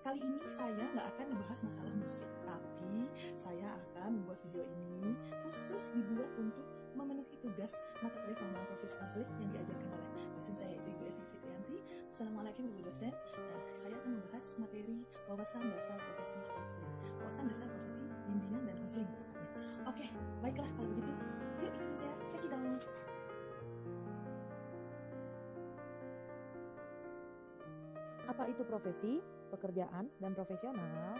kali ini saya nggak akan membahas masalah musik, tapi saya akan membuat video ini khusus dibuat untuk memenuhi tugas mata kuliah pengembangan profesi konseling yang diajarkan oleh dosen saya, yaitu Ibu Evi Fitrianti. Assalamualaikum Ibu dosen. Nah, saya akan membahas materi wawasan dasar profesi konseling, wawasan dasar profesi bimbingan dan konseling tepatnya. Oke, baiklah kalau begitu, yuk ikutin saya, check it out. Apa itu profesi, pekerjaan, dan profesional?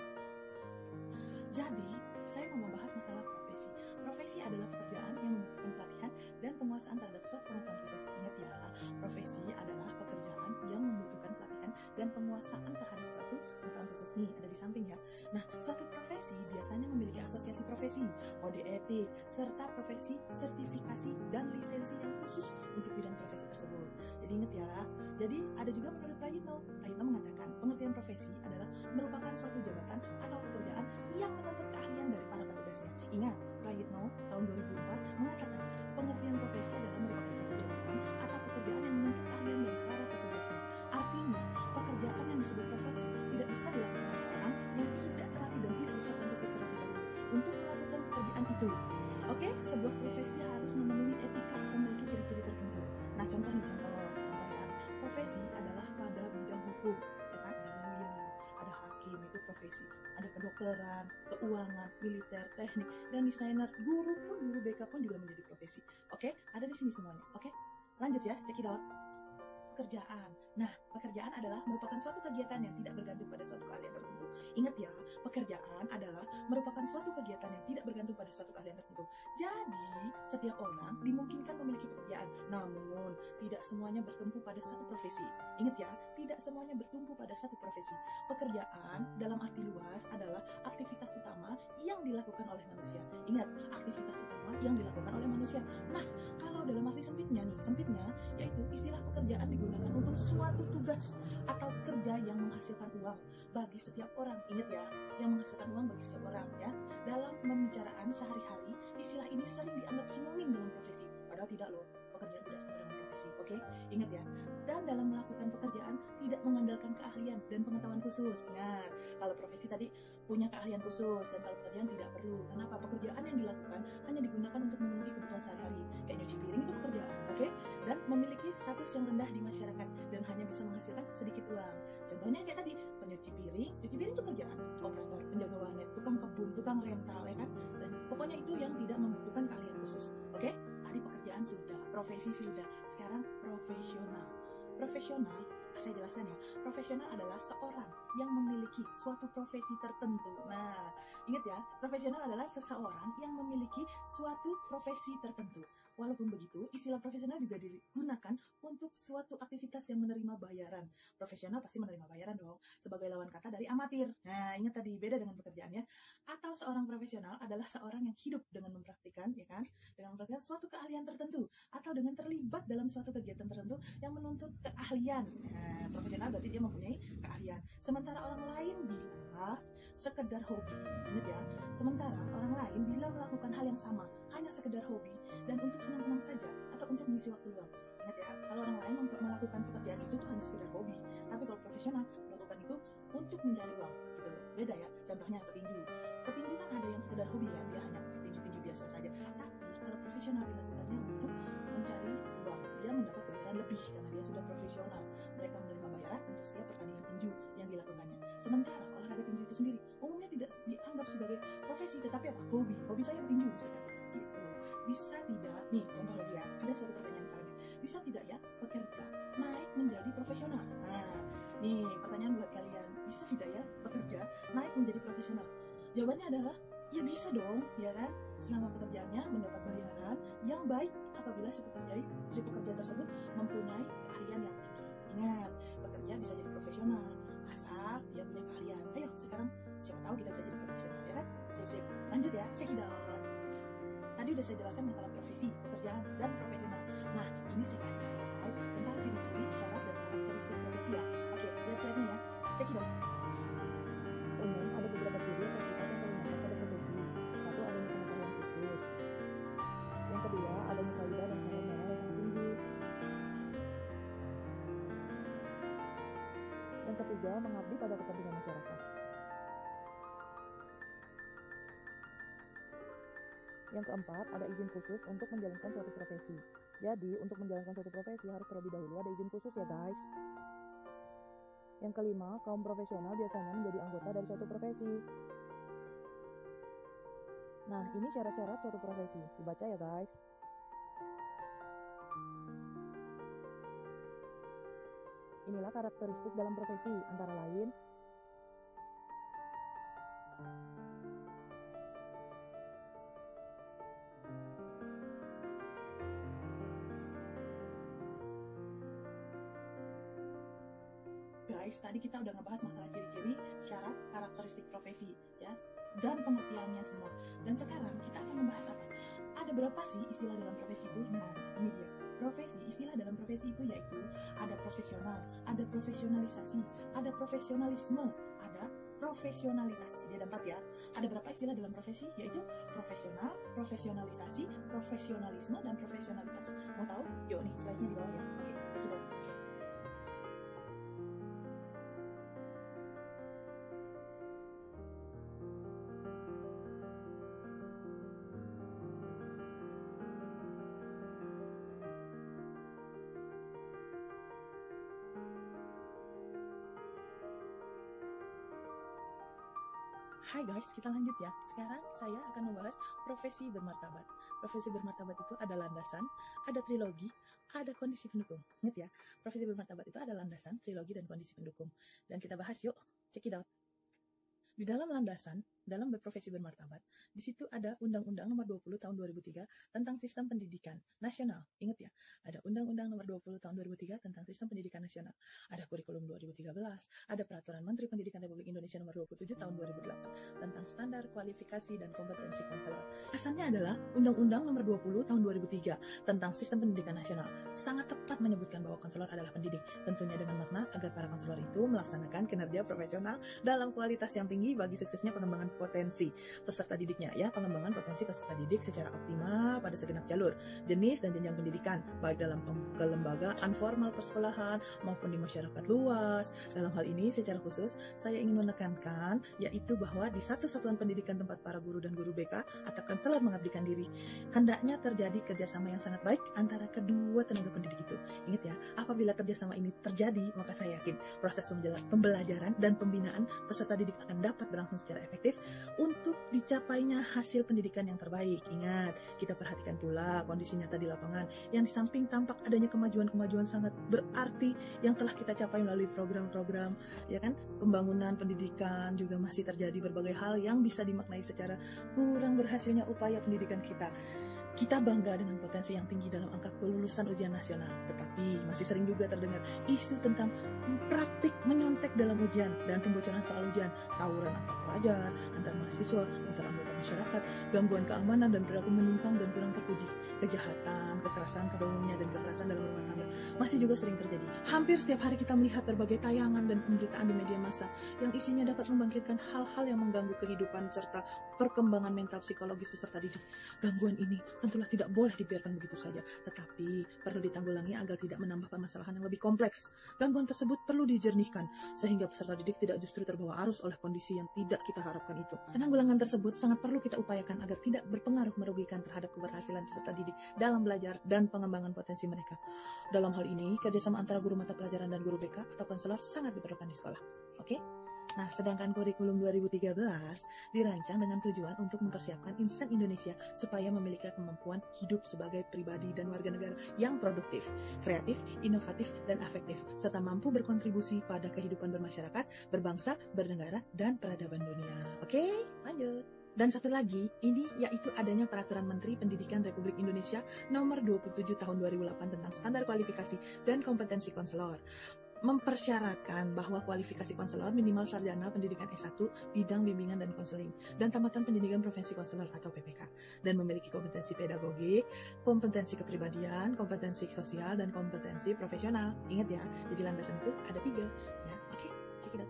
Jadi, saya mau membahas masalah profesi. Profesi adalah pekerjaan yang membutuhkan pelatihan dan penguasaan terhadap suatu pengetahuan khusus. Ingat ya, profesi adalah pekerjaan yang membutuhkan pelatihan dan penguasaan terhadap suatu pengetahuan khusus. Nih, ada di samping ya. Nah, suatu profesi biasanya memiliki asosiasi profesi, kode etik, serta profesi, sertifikasi, dan lisensi yang khusus untuk bidang profesi tersebut. Jadi ingat ya. Jadi ada juga menurut Prayitno. Prayitno mengatakan pengertian profesi adalah merupakan suatu jabatan atau pekerjaan yang menuntut keahlian dari para petugasnya. Ingat, Prayitno tahun 2004 mengatakan pengertian profesi adalah merupakan suatu jabatan atau pekerjaan yang menuntut keahlian dari para petugasnya. Artinya, pekerjaan yang disebut profesi tidak bisa dilakukan oleh orang yang tidak terlatih dan tidak disertai khusus terlebih dahulu untuk melakukan pekerjaan itu. Oke, sebuah profesi harus memenuhi etika atau memiliki ciri-ciri tertentu. Nah, contoh ya. Profesi adalah pada bidang hukum, ya kan? Ada lawyer, ada hakim, itu profesi. Ada kedokteran, keuangan, militer, teknik, dan desainer. Guru BK pun juga menjadi profesi. Oke, ada di sini semuanya. Oke, lanjut ya, check it out. Pekerjaan. Nah, pekerjaan adalah merupakan suatu kegiatan yang tidak bergantung pada suatu keahlian tertentu. Ingat ya, pekerjaan adalah merupakan suatu kegiatan yang tidak bergantung pada suatu keahlian tertentu. Jadi, setiap orang dimungkinkan memiliki pekerjaan, namun tidak semuanya bertumpu pada satu profesi. Ingat ya, tidak semuanya bertumpu pada satu profesi. Pekerjaan dalam arti luas adalah aktivitas utama yang dilakukan oleh manusia. Ingat, aktivitas utama yang dilakukan oleh manusia. Nah, kalau dalam arti sempitnya yaitu istilah pekerjaan digunakan untuk suatu tugas atau kerja yang menghasilkan uang bagi setiap orang. Ingat ya, yang menghasilkan uang bagi setiap orang ya. Dalam pembicaraan sehari-hari, istilah ini sering dianggap sinonim dengan profesi. Padahal tidak loh, pekerjaan tidak sama dengan profesi. Oke, ingat ya. Dan dalam melakukan pekerjaan tidak mengandalkan keahlian dan pengetahuan khusus. Ingat, kalau profesi tadi punya keahlian khusus dan kalau pekerjaan tidak perlu. Kenapa? Pekerjaan yang dilakukan hanya digunakan untuk memenuhi kebutuhan sehari-hari. Kayak nyuci piring itu pekerjaan, oke? Dan memiliki status yang rendah di masyarakat dan hanya bisa menghasilkan sedikit uang. Contohnya kayak tadi, cuci piring itu kerjaan. Operator, penjaga warnet, tukang kebun, tukang rental, ya kan? Dan pokoknya itu yang tidak membutuhkan keahlian khusus. Oke? Tadi pekerjaan sudah, profesi sudah. Sekarang profesional. Profesional, saya jelaskan ya. Profesional adalah seorang yang memiliki suatu profesi tertentu. Nah, ingat ya, profesional adalah seseorang yang memiliki suatu profesi tertentu. Walaupun begitu, istilah profesional juga digunakan untuk suatu aktivitas yang menerima bayaran. Profesional pasti menerima bayaran dong, sebagai lawan kata dari amatir. Nah, ingat tadi, beda dengan pekerjaannya. Atau seorang profesional adalah seorang yang hidup dengan mempraktikkan, ya kan? Dengan mempraktikkan suatu keahlian tertentu, atau dengan terlibat dalam suatu kegiatan tertentu yang menuntut keahlian. Nah, profesional berarti dia mempunyai keahlian. Sementara orang lain bila sekedar hobi, ingat ya. Sementara orang lain bila melakukan hal yang sama, hanya sekedar hobi dan untuk senang-senang saja atau untuk mengisi waktu luang. Ingat ya, kalau orang lain melakukan pekerjaan itu tuh hanya sekedar hobi, tapi kalau profesional melakukan itu untuk mencari uang, gitu. Beda ya. Contohnya petinju. Petinju kan ada yang sekedar hobi ya, dia hanya tinju-tinju biasa saja. Tapi kalau profesional dilakukannya untuk mencari uang, dia mendapat bayaran lebih karena dia sudah profesional. Mereka menerima bayaran untuk setiap pertandingan tinju yang dilakukannya. Sementara olahraga tinju itu sendiri umumnya tidak dianggap sebagai profesi, tetapi apa? Hobi. Hobi saya bertinju misalkan. Gitu. Bisa tidak? Nih, contoh lagi ya. Ada suatu pertanyaan misalnya. Bisa tidak ya pekerja naik menjadi profesional? Nah, nih pertanyaan buat kalian. Bisa tidak ya pekerja naik menjadi profesional? Jawabannya adalah ya bisa dong, ya kan? Selama pekerjaannya mendapat bayaran yang baik apabila si pekerja tersebut mempunyai keahlian yang tinggi. Ingat, pekerja bisa jadi profesional asal dia punya keahlian. Ayo sekarang siapa tahu kita bisa jadi profesional, ya kan? Sip. Lanjut ya, check it out. Tadi udah saya jelaskan masalah profesi, pekerjaan, dan profesional. Nah, ini saya kasih slide tentang ciri-ciri, syarat, dan karakteristik profesi ya. Oke, lihat slide-nya ya. Check it out. Umum, ada beberapa ciri atau sifat yang sering nampak pada profesi. Satu, adanya pengetahuan khusus. Yang kedua, adanya kaidah dan standar moral yang sangat tinggi. Yang ketiga, ketiga, mengabdi pada kepentingan masyarakat. Yang keempat, ada izin khusus untuk menjalankan suatu profesi. Jadi, untuk menjalankan suatu profesi harus terlebih dahulu ada izin khusus ya guys. Yang kelima, kaum profesional biasanya menjadi anggota dari suatu profesi. Nah, ini syarat-syarat suatu profesi. Dibaca ya guys. Inilah karakteristik dalam profesi, antara lain guys, tadi kita udah ngebahas masalah ciri-ciri, syarat, karakteristik profesi ya, dan pengertiannya semua. Dan sekarang kita akan membahas apa? Ada berapa sih istilah dalam profesi itu? Nah, ini dia. Profesi, istilah dalam profesi itu yaitu ada profesional, ada profesionalisasi, ada profesionalisme, ada profesionalitas. Jadi ada 4 ya. Ada berapa istilah dalam profesi? Yaitu profesional, profesionalisasi, profesionalisme, dan profesionalitas. Mau tahu? Yuk nih, slide-nya di bawah ya. Oke, cekidot. Hai guys, kita lanjut ya. Sekarang saya akan membahas profesi bermartabat. Profesi bermartabat itu ada landasan, ada trilogi, ada kondisi pendukung. Ingat ya, profesi bermartabat itu ada landasan, trilogi, dan kondisi pendukung. Dan kita bahas yuk, check it out. Di dalam landasan, dalam berprofesi bermartabat, di situ ada Undang-Undang Nomor 20 Tahun 2003 tentang Sistem Pendidikan Nasional. Ingat ya, ada Undang-Undang Nomor 20 Tahun 2003 tentang Sistem Pendidikan Nasional. Ada Kurikulum 2013, ada Peraturan Menteri Pendidikan Republik Indonesia Nomor 27 Tahun 2008 tentang Standar Kualifikasi dan Kompetensi Konselor. Asalnya adalah Undang-Undang Nomor 20 Tahun 2003 tentang Sistem Pendidikan Nasional. Sangat tepat menyebutkan bahwa konselor adalah pendidik, tentunya dengan makna agar para konselor itu melaksanakan kinerja profesional dalam kualitas yang tinggi bagi suksesnya pengembangan potensi peserta didiknya ya, pengembangan potensi peserta didik secara optimal pada segenap jalur, jenis dan jenjang pendidikan, baik dalam kelembagaan formal persekolahan maupun di masyarakat luas. Dalam hal ini secara khusus saya ingin menekankan yaitu bahwa di satu satuan pendidikan tempat para guru dan guru BK atau konselor mengabdikan diri, hendaknya terjadi kerjasama yang sangat baik antara kedua tenaga pendidik itu. Ingat ya, apabila kerjasama ini terjadi, maka saya yakin proses pembelajaran dan pembinaan peserta didik akan dapat berlangsung secara efektif untuk dicapainya hasil pendidikan yang terbaik. Ingat, kita perhatikan pula kondisi nyata di lapangan yang di samping tampak adanya kemajuan-kemajuan sangat berarti yang telah kita capai melalui program-program ya kan, pembangunan pendidikan, juga masih terjadi berbagai hal yang bisa dimaknai secara kurang berhasilnya upaya pendidikan kita. Kita bangga dengan potensi yang tinggi dalam angka kelulusan ujian nasional, tetapi masih sering juga terdengar isu tentang praktik menyontek dalam ujian dan pembocoran soal ujian, tawuran antar pelajar, antar mahasiswa, antar anggota masyarakat, gangguan keamanan dan perilaku menyimpang dan kurang terpuji, kejahatan, kekerasan pada umumnya, dan kekerasan dalam rumah tangga masih juga sering terjadi. Hampir setiap hari kita melihat berbagai tayangan dan pemberitaan di media massa yang isinya dapat membangkitkan hal-hal yang mengganggu kehidupan serta perkembangan mental psikologis peserta didik. Gangguan ini tentulah tidak boleh dibiarkan begitu saja, tetapi perlu ditanggulangi agar tidak menambah permasalahan yang lebih kompleks. Gangguan tersebut perlu dijernihkan sehingga peserta didik tidak justru terbawa arus oleh kondisi yang tidak kita harapkan itu. Penanggulangan tersebut sangat perlu kita upayakan agar tidak berpengaruh merugikan terhadap keberhasilan peserta didik dalam belajar dan pengembangan potensi mereka. Dalam hal ini, kerjasama antara guru mata pelajaran dan guru BK atau konselor sangat diperlukan di sekolah. Oke? Nah, sedangkan kurikulum 2013 dirancang dengan tujuan untuk mempersiapkan insan Indonesia supaya memiliki kemampuan hidup sebagai pribadi dan warga negara yang produktif, kreatif, inovatif, dan afektif, serta mampu berkontribusi pada kehidupan bermasyarakat, berbangsa, bernegara, dan peradaban dunia. Oke, lanjut. Dan satu lagi, ini yaitu adanya Peraturan Menteri Pendidikan Republik Indonesia Nomor 27 Tahun 2008 tentang Standar Kualifikasi dan Kompetensi Konselor. Mempersyaratkan bahwa kualifikasi konselor minimal sarjana pendidikan S1 bidang bimbingan dan konseling dan tamatan pendidikan profesi konselor atau PPK, dan memiliki kompetensi pedagogik, kompetensi kepribadian, kompetensi sosial, dan kompetensi profesional. Ingat ya, jadi landasan itu ada 3 ya. Oke, check it out.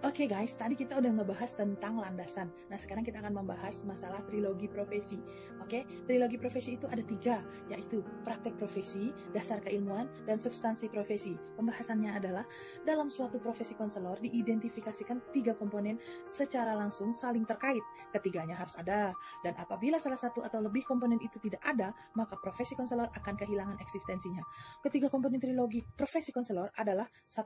Oke guys, tadi kita udah ngebahas tentang landasan. Nah sekarang kita akan membahas masalah trilogi profesi. Oke, trilogi profesi itu ada 3, yaitu praktek profesi, dasar keilmuan, dan substansi profesi. Pembahasannya adalah dalam suatu profesi konselor diidentifikasikan 3 komponen secara langsung saling terkait. Ketiganya harus ada, dan apabila salah satu atau lebih komponen itu tidak ada, maka profesi konselor akan kehilangan eksistensinya. Ketiga komponen trilogi profesi konselor adalah 1.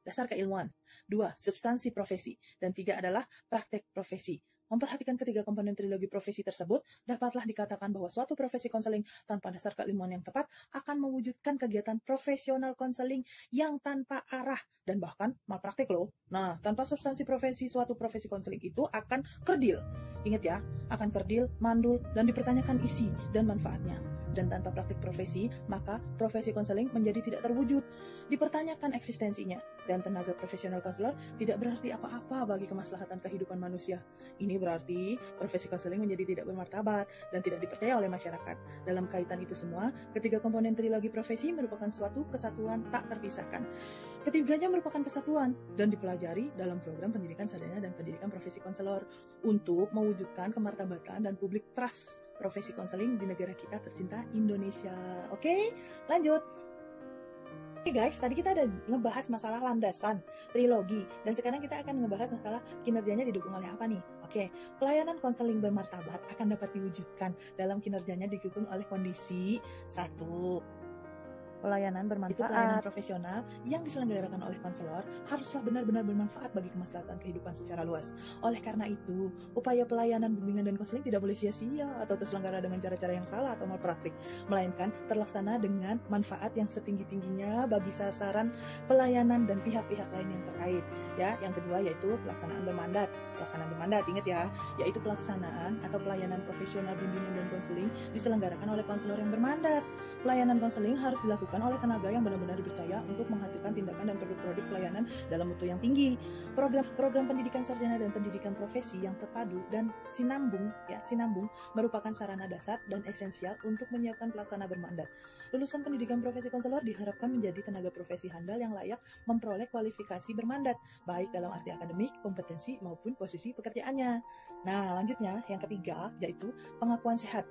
Dasar keilmuan, 2. Substansi profesi, dan 3 adalah praktek profesi. Memperhatikan ketiga komponen trilogi profesi tersebut, dapatlah dikatakan bahwa suatu profesi konseling tanpa dasar keilmuan yang tepat akan mewujudkan kegiatan profesional konseling yang tanpa arah dan bahkan malpraktik loh. Nah, tanpa substansi profesi, suatu profesi konseling itu akan kerdil. Ingat ya, akan kerdil, mandul, dan dipertanyakan isi dan manfaatnya. Dan tanpa praktik profesi, maka profesi konseling menjadi tidak terwujud, dipertanyakan eksistensinya, dan tenaga profesional konselor tidak berarti apa-apa bagi kemaslahatan kehidupan manusia. Ini berarti profesi konseling menjadi tidak bermartabat dan tidak dipercaya oleh masyarakat. Dalam kaitan itu semua, ketiga komponen trilogi profesi merupakan suatu kesatuan tak terpisahkan. Ketiganya merupakan kesatuan dan dipelajari dalam program pendidikan sarjana dan pendidikan profesi konselor untuk mewujudkan kemartabatan dan publik trust profesi konseling di negara kita tercinta Indonesia. Oke, lanjut. Oke guys, tadi kita udah ngebahas masalah landasan, trilogi, dan sekarang kita akan ngebahas masalah kinerjanya didukung oleh apa nih? Oke, pelayanan konseling bermartabat akan dapat diwujudkan dalam kinerjanya didukung oleh kondisi 1. Pelayanan Itu pelayanan bermanfaat. profesional yang diselenggarakan oleh konselor haruslah benar-benar bermanfaat bagi kemaslahatan kehidupan secara luas. Oleh karena itu, upaya pelayanan bimbingan dan konseling tidak boleh sia-sia atau terselenggara dengan cara-cara yang salah atau malpraktik, melainkan terlaksana dengan manfaat yang setinggi-tingginya bagi sasaran pelayanan dan pihak-pihak lain yang terkait. Ya, yang kedua yaitu pelaksanaan bermandat. Pelaksanaan bermandat, ingat ya, yaitu pelaksanaan atau pelayanan profesional bimbingan dan konseling diselenggarakan oleh konselor yang bermandat. Pelayanan konseling harus dilakukan oleh tenaga yang benar-benar dipercaya untuk menghasilkan tindakan dan produk-produk pelayanan dalam mutu yang tinggi. Program pendidikan sarjana dan pendidikan profesi yang terpadu dan sinambung merupakan sarana dasar dan esensial untuk menyiapkan pelaksana bermandat. Lulusan pendidikan profesi konselor diharapkan menjadi tenaga profesi handal yang layak memperoleh kualifikasi bermandat, baik dalam arti akademik, kompetensi, maupun posisi pekerjaannya. Nah, lanjutnya, yang ketiga, yaitu pengakuan sehat,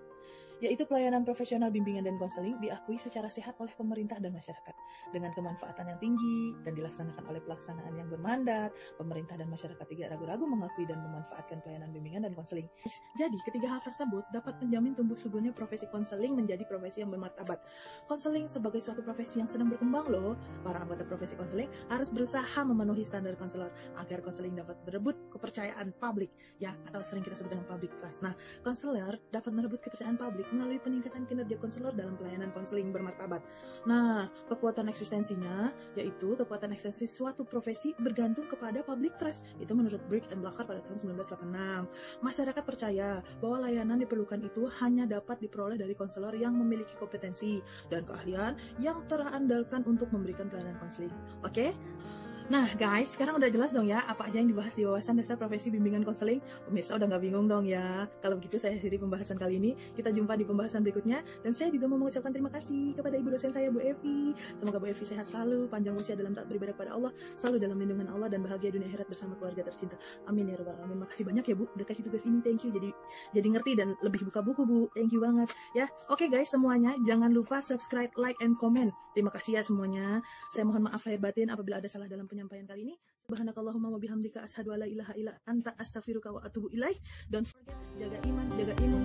yaitu pelayanan profesional bimbingan dan konseling diakui secara sehat oleh pemerintah dan masyarakat dengan kemanfaatan yang tinggi dan dilaksanakan oleh pelaksanaan yang bermandat. Pemerintah dan masyarakat tidak ragu-ragu mengakui dan memanfaatkan pelayanan bimbingan dan konseling. Jadi, ketiga hal tersebut dapat menjamin tumbuh suburnya profesi konseling menjadi profesi yang bermartabat. Konseling sebagai suatu profesi yang sedang berkembang loh. Para anggota profesi konseling harus berusaha memenuhi standar konselor agar konseling dapat berebut kepercayaan publik, ya, atau sering kita sebut dengan public trust. Nah, konselor dapat merebut kepercayaan publik melalui peningkatan kinerja konselor dalam pelayanan konseling bermartabat. Nah, kekuatan eksistensinya yaitu kekuatan eksistensi suatu profesi bergantung kepada public trust. Itu menurut Brick and Blacker pada tahun 1986. Masyarakat percaya bahwa layanan diperlukan itu hanya dapat diperoleh dari konselor yang memiliki kompetensi dan keahlian yang terandalkan untuk memberikan pelayanan konseling. Oke? Nah guys, sekarang udah jelas dong ya apa aja yang dibahas di wawasan dasar profesi bimbingan konseling. Pemirsa udah nggak bingung dong ya. Kalau begitu saya akhiri pembahasan kali ini. Kita jumpa di pembahasan berikutnya. Dan saya juga mau mengucapkan terima kasih kepada ibu dosen saya, Bu Evi. Semoga Bu Evi sehat selalu, panjang usia dalam taat beribadah kepada Allah, selalu dalam lindungan Allah, dan bahagia dunia akhirat bersama keluarga tercinta. Amin ya rabbal alamin. Makasih banyak ya Bu, udah kasih tugas ini. Thank you. Jadi ngerti dan lebih buka buku Bu. Thank you banget ya. Oke guys, semuanya jangan lupa subscribe, like, and comment. Terima kasih ya semuanya. Saya mohon maaf lahir batin apabila ada salah dalam penyampaian kali ini. Subhanakallahumma wa bihamdika asyhadu alla ilaha illa anta astaghfiruka wa atubu ilaik. Don't forget, jaga iman, jaga imun,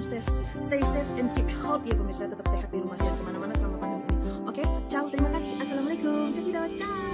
stay safe and keep healthy ya pemirsa. Tetap sehat di rumah, jangan kemana-mana selama pandemi ini. Oke, ciao, terima kasih. Assalamualaikum. Cekidot, ciao.